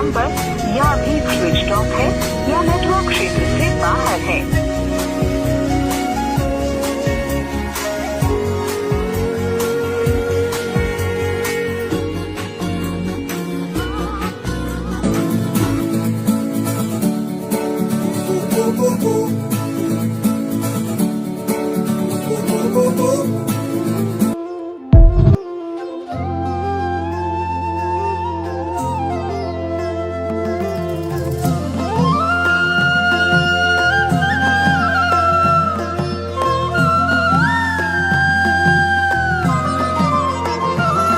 Number या भी switch off है या नेटवर्क क्षेत्र से बाहर है।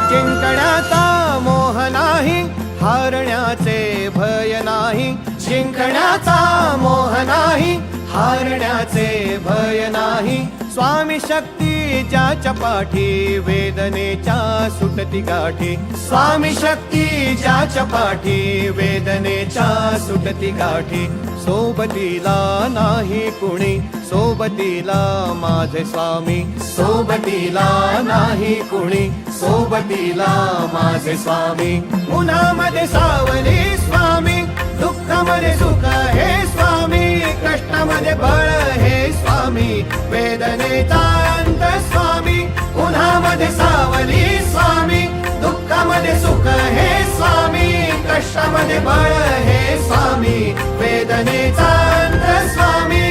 जिंकण्याचा मोह नाही, हारण्याचे भय नाही। जिंकण्याचा मोह नाही, हारण्याचे भय नाही। स्वामी शक्ती ज्याच्या पाठी, वेदनेच्या सुटती गाठी। स्वामी शक्ती ज्याच्या पाठी, वेदनेच्या सुटती गाठी। सोबतीला नाही कुणी, सोबतीला माझे स्वामी। सोबतीला नाही कुणी, सोबतीला माझे स्वामी। उन्हामध्ये सावली स्वामी, दुःखामध्ये सुख हे स्वामी। कष्टामध्ये बळ हे स्वामी, वेदनेचा अंत स्वामी। उन्हामध्ये सावली स्वामी, दुःखामध्ये सुख हे स्वामी। कष्टामध्ये बळ हे स्वामी, वेदनेचा अंत स्वामी।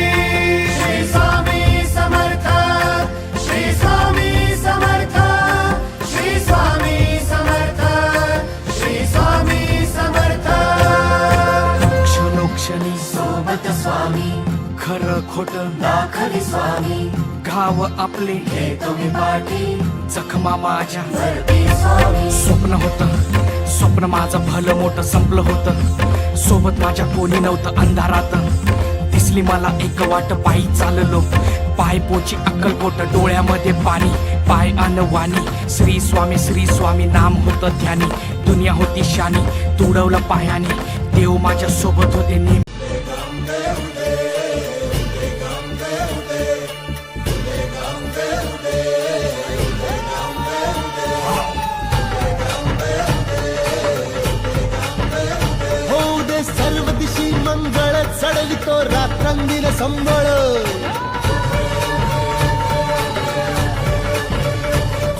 श्री स्वामी समर्थ, श्री स्वामी समर्थ, श्री स्वामी समर्थ, श्री स्वामी समर्थ। क्षणोक्षणी सोबत स्वामी, खरं खोट दाखली स्वामी। गाव आपले हे तुम्ही पाठी, जखमा माझ्या भरती स्वामी। स्वप्न होतं, स्वप्न माझं भलं मोठं संपलं होतं। सोबत माझ्या कोणी नव्हतं अंधारात, दिसली मला एक वाट। पायी चाललो, पाय पोची अक्कलकोट, डोळ्यामध्ये पाणी, पाय अनवाणी। श्री स्वामी नाम होतं ध्यानी। दुनिया होती शानी, तुडवलं पायाने। देव माझ्या सोबत होते नेहमी। होऊ दे सर्व दिशी मंगळ, चढली तो रात्रंगील संबळ।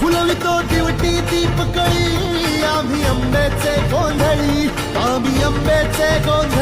फुलवितो दिवटी दीपकळी, आम्ही आंब्याचे गोंधळी, आम्ही आंब्याचे गोंधळी।